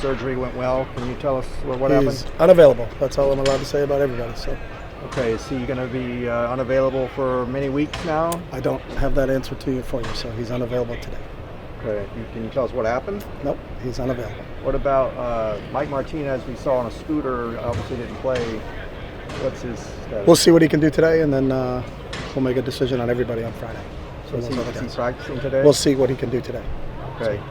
surgery went well. Can you tell us what happened? He's unavailable. That's all I'm allowed to say about everybody. So. Okay, is he going to be unavailable for many weeks now? I don't have that answer for you, so he's unavailable today. Okay, can you tell us what happened? Nope, he's unavailable. What about Mike Martinez? We saw on a scooter, obviously didn't play. What's his status? We'll see what he can do today, and then we'll make a decision on everybody on Friday. So is he practicing today? We'll see what he can do today. Okay.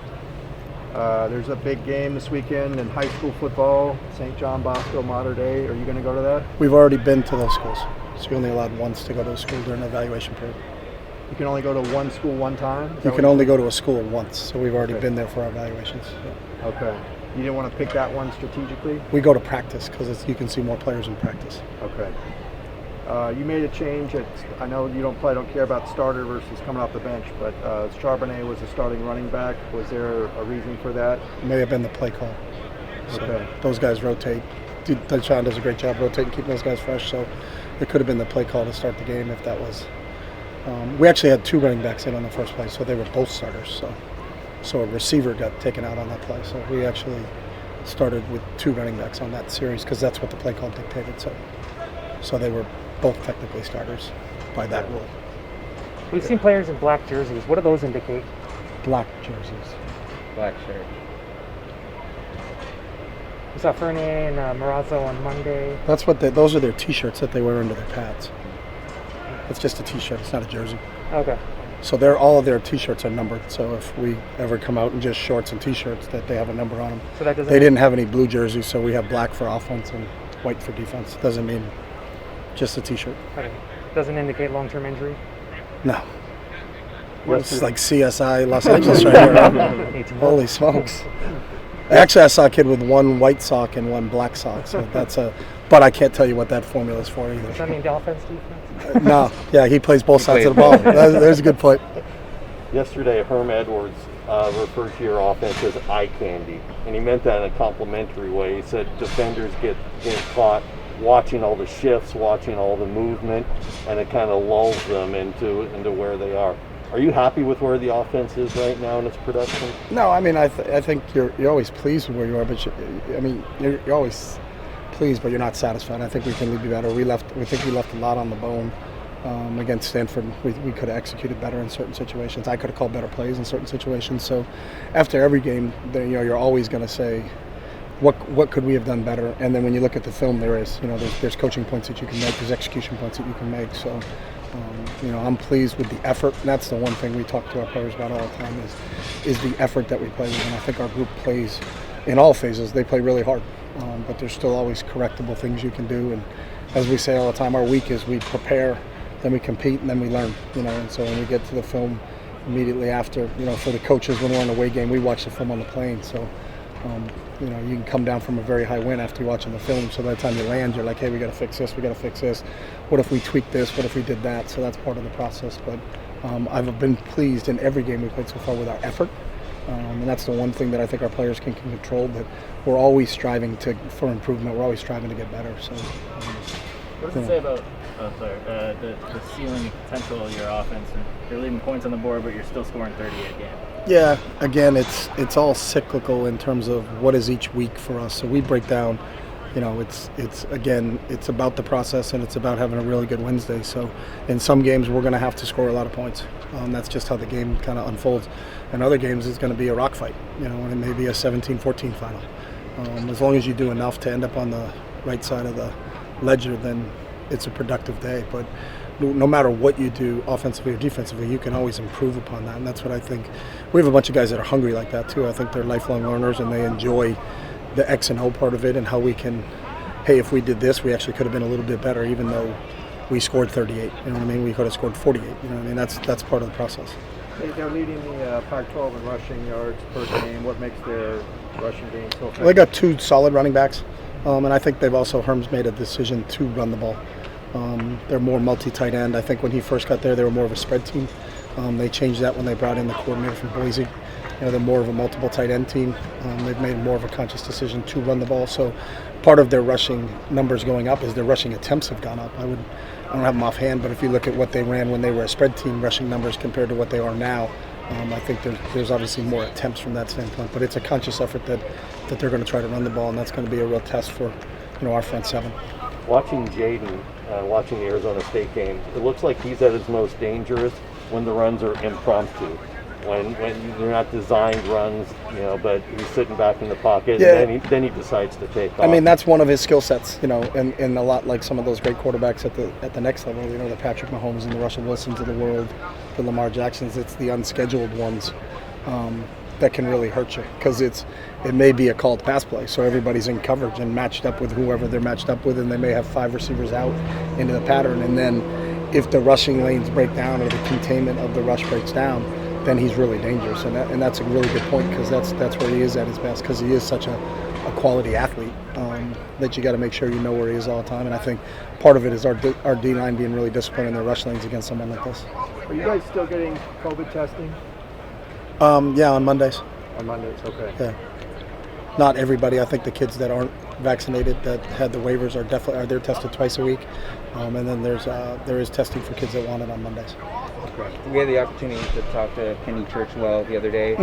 There's a big game this weekend in high school football, St. John Bosco Mater Dei. Are you going to go to that? We've already been to those schools, so you're only allowed once to go to a school during the evaluation period. You can only go to one school one time? You can only go to a school once, so we've already been there for our evaluations. Yeah. Okay. You didn't want to pick that one strategically? We go to practice because you can see more players in practice. Okay. You made a change. I know you don't care about starter versus coming off the bench, but Charbonnet was a starting running back. Was there a reason for that? It may have been the play call. So okay. Those guys rotate. Sean does a great job rotating, keeping those guys fresh. So it could have been the play call to start the game if that was. We actually had 2 running backs in on the first play, so they were both starters. So a receiver got taken out on that play. So we actually started with 2 running backs on that series because that's what the play call dictated. So they were both technically starters by that rule. We've seen players in black jerseys. What do those indicate? Black jerseys. Black shirt. We saw Fernie and Marazzo on Monday. That's what those are their T-shirts that they wear under their pads. It's just a T-shirt. It's not a jersey. Okay. So all of their T-shirts are numbered. So if we ever come out in just shorts and T-shirts, that they have a number on them. So that doesn't. They didn't have any blue jerseys, so we have black for offense and white for defense. Doesn't mean just a T-shirt. Okay. Doesn't indicate long-term injury. No. It's like CSI Los Angeles right here. Right? Holy smokes! Actually, I saw a kid with 1 white sock and 1 black sock. So but I can't tell you what that formula is for either. Does that mean the offense, defense? No, yeah, he plays both sides of the ball. There's a good point. Yesterday, Herm Edwards referred to your offense as eye candy, and he meant that in a complimentary way. He said defenders get caught watching all the shifts, watching all the movement, and it kind of lulls them into where they are. Are you happy with where the offense is right now in its production? No, I mean I think you're always pleased with where you are, but you're always pleased, but you're not satisfied. I think we can be better. We think we left a lot on the bone against Stanford. We could have executed better in certain situations. I could have called better plays in certain situations. So after every game, you're always going to say, what could we have done better? And then when you look at the film, there's coaching points that you can make, there's execution points that you can make. So I'm pleased with the effort. And that's the one thing we talk to our players about all the time is the effort that we play with. And I think our group plays in all phases. They play really hard. But there's still always correctable things you can do. And as we say all the time, our week is we prepare, then we compete, and then we learn. And so when we get to the film immediately after, for the coaches when we're on the away game, we watch the film on the plane. So, you can come down from a very high win after you're watching the film. So by the time you land, you're like, hey, we got to fix this. We got to fix this. What if we tweak this? What if we did that? So that's part of the process. But I've been pleased in every game we played so far with our effort. And that's the one thing that I think our players can control, but we're always striving for improvement. We're always striving to get better. So, what does it say about the ceiling and potential of your offense? And you're leaving points on the board, but you're still scoring 30 a game. Yeah, again, it's all cyclical in terms of what is each week for us. So we break down, it's about the process and it's about having a really good Wednesday. So in some games we're going to have to score a lot of points. That's just how the game kind of unfolds. In other games it's going to be a rock fight, and it may be a 17-14 final. As long as you do enough to end up on the right side of the ledger, then it's a productive day. But no matter what you do, offensively or defensively, you can always improve upon that. And that's what I think. We have a bunch of guys that are hungry like that too. I think they're lifelong learners and they enjoy the X and O part of it and how we can, hey, if we did this, we actually could have been a little bit better even though we scored 38. You know what I mean? We could have scored 48. You know what I mean? That's part of the process. They're leading the Pac-12 in rushing yards per game. What makes their rushing game so effective? Well, they got 2 solid running backs. And I think Herm's made a decision to run the ball. They're more multi-tight end. I think when he first got there, they were more of a spread team. They changed that when they brought in the coordinator from Boise. They're more of a multiple tight end team. They've made more of a conscious decision to run the ball. So part of their rushing numbers going up is their rushing attempts have gone up. I don't have them offhand, but if you look at what they ran when they were a spread team, rushing numbers compared to what they are now, I think there's obviously more attempts from that standpoint, but it's a conscious effort that they're going to try to run the ball, and that's going to be a real test for our front seven. Watching Jaden, watching the Arizona State game, it looks like he's at his most dangerous when the runs are impromptu, when they're not designed runs, but he's sitting back in the pocket, Yeah. and then he decides to take off. I mean, that's one of his skill sets, and a lot like some of those great quarterbacks at the next level, the Patrick Mahomes and the Russell Wilsons of the world, the Lamar Jacksons. It's the unscheduled ones that can really hurt you, because it may be a called pass play, so everybody's in coverage and matched up with whoever they're matched up with, and they may have 5 receivers out into the pattern, and then if the rushing lanes break down or the containment of the rush breaks down, then he's really dangerous, and that's a really good point, because that's where he is at his best, because he is such a quality athlete that you got to make sure you know where he is all the time. And I think part of it is our D-line being really disciplined in their rush lanes against someone like this. Are you guys still getting COVID testing? Yeah, on Mondays. On Mondays, okay. Yeah, not everybody. I think the kids that aren't vaccinated that had the waivers they're tested twice a week, and then there is testing for kids that want it on Mondays. We had the opportunity to talk to Kenny Churchwell the other day.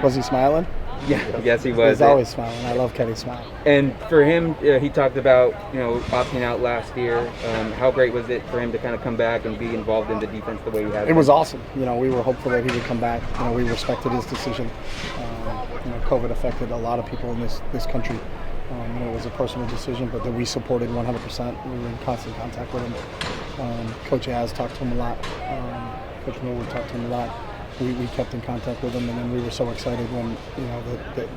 Was he smiling? Yeah, yes, he was. He's always smiling. I love Kenny's smile. And for him, he talked about opting out last year. How great was it for him to kind of come back and be involved in the defense the way he has? It was awesome. We were hopeful that he would come back. We respected his decision. COVID affected a lot of people in this country. It was a personal decision, but that we supported 100%. We were in constant contact with him. Coach Az talked to him a lot. Coach Millwood talked to him a lot. We kept in contact with him, and then we were so excited when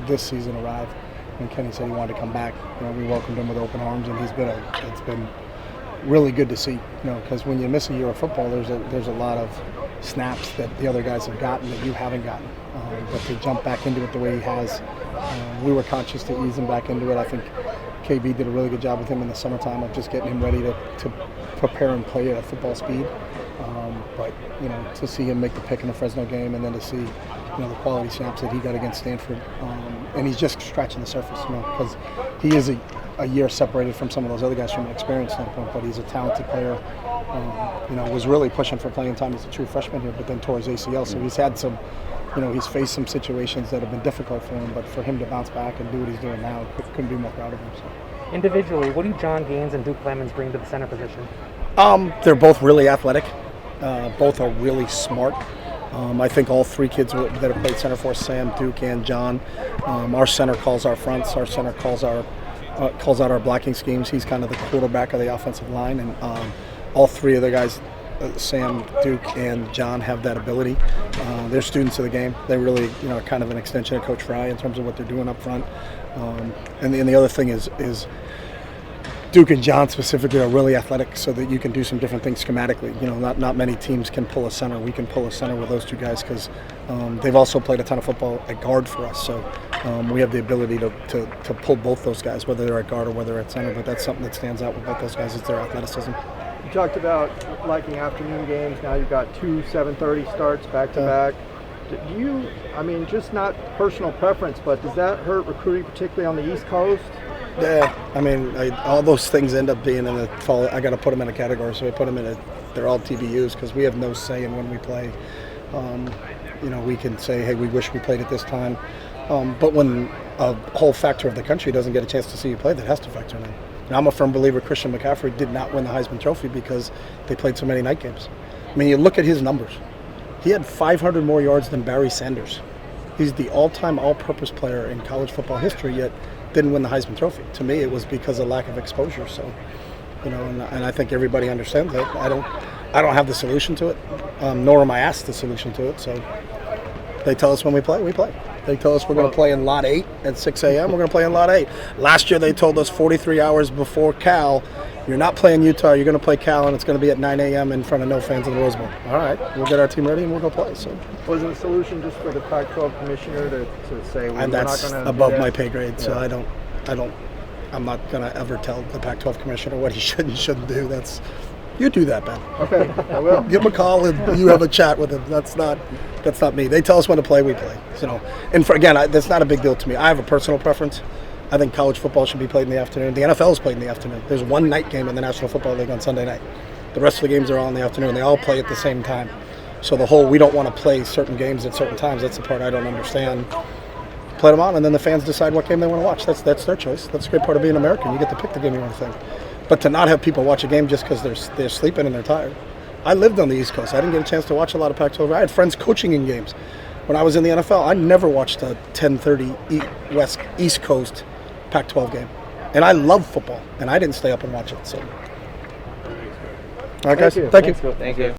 this season arrived. When Kenny said he wanted to come back, we welcomed him with open arms, and it's been really good to see. Because when you miss a year of football, there's a lot of snaps that the other guys have gotten that you haven't gotten. But to jump back into it the way he has, we were conscious to ease him back into it. I think KB did a really good job with him in the summertime of just getting him ready to prepare and play at football speed. But to see him make the pick in the Fresno game, and then to see the quality snaps that he got against Stanford, and he's just scratching the surface, because he is a year separated from some of those other guys from an experience standpoint. But he's a talented player. Was really pushing for playing time as a true freshman here, but then tore his ACL. So he's had some, he's faced some situations that have been difficult for him. But for him to bounce back and do what he's doing now, couldn't be more proud of him. So. Individually, what do John Gaines and Duke Clemens bring to the center position? They're both really athletic. Both are really smart. I think all 3 kids that have played center for us, Sam, Duke, and John, our center calls our fronts. Our center calls out our blocking schemes. He's kind of the quarterback of the offensive line, and all 3 of the guys, Sam, Duke, and John, have that ability. They're students of the game. They really, are kind of an extension of Coach Fry in terms of what they're doing up front. And the other thing is Duke and John specifically are really athletic, so that you can do some different things schematically. Not many teams can pull a center. We can pull a center with those 2 guys, because they've also played a ton of football at guard for us. So we have the ability to pull both those guys, whether they're at guard or whether they're at center. But that's something that stands out with both those guys, is their athleticism. You talked about liking afternoon games. Now you've got 2 7:30 starts back to back. Do you, just not personal preference, but does that hurt recruiting, particularly on the East Coast? Yeah, all those things end up being in the fall. I got to put them in a category, so I put them they're all TBUs, because we have no say in when we play. We can say, hey, we wish we played at this time. But when a whole factor of the country doesn't get a chance to see you play, that has to factor in. And I'm a firm believer Christian McCaffrey did not win the Heisman Trophy because they played so many night games. You look at his numbers. He had 500 more yards than Barry Sanders. He's the all-time all-purpose player in college football history, yet didn't win the Heisman Trophy. To me, it was because of lack of exposure. So, and I think everybody understands that. I don't have the solution to it, nor am I asked the solution to it. So they tell us when we play, we play. They tell us we're going to play in Lot 8 at 6 a.m. We're going to play in Lot 8. Last year they told us 43 hours before Cal, you're not playing Utah, you're going to play Cal, and it's going to be at 9 a.m. in front of no fans in the Rose Bowl. All right, we'll get our team ready and we'll go play. So wasn't a solution just for the Pac-12 commissioner to say we're not going to above my pay grade, so yeah. I'm not going to ever tell the Pac-12 commissioner what he should and shouldn't do. You do that, Ben. Okay, I will. Give him a call and you have a chat with him. That's not me. They tell us when to play, we play. So, and that's not a big deal to me. I have a personal preference. I think college football should be played in the afternoon. The NFL is played in the afternoon. There's one night game in the National Football League on Sunday night. The rest of the games are all in the afternoon. They all play at the same time. So the whole we don't want to play certain games at certain times, that's the part I don't understand. Play them on, and then the fans decide what game they want to watch. That's their choice. That's a great part of being American. You get to pick the game you want to think. But to not have people watch a game just because they're sleeping and they're tired. I lived on the East Coast. I didn't get a chance to watch a lot of Pac-12. I had friends coaching in games. When I was in the NFL, I never watched a 10:30 East Coast Pac-12 game. And I love football, and I didn't stay up and watch it. So, all right, guys. Thank you. Thanks, Bill. Thank you.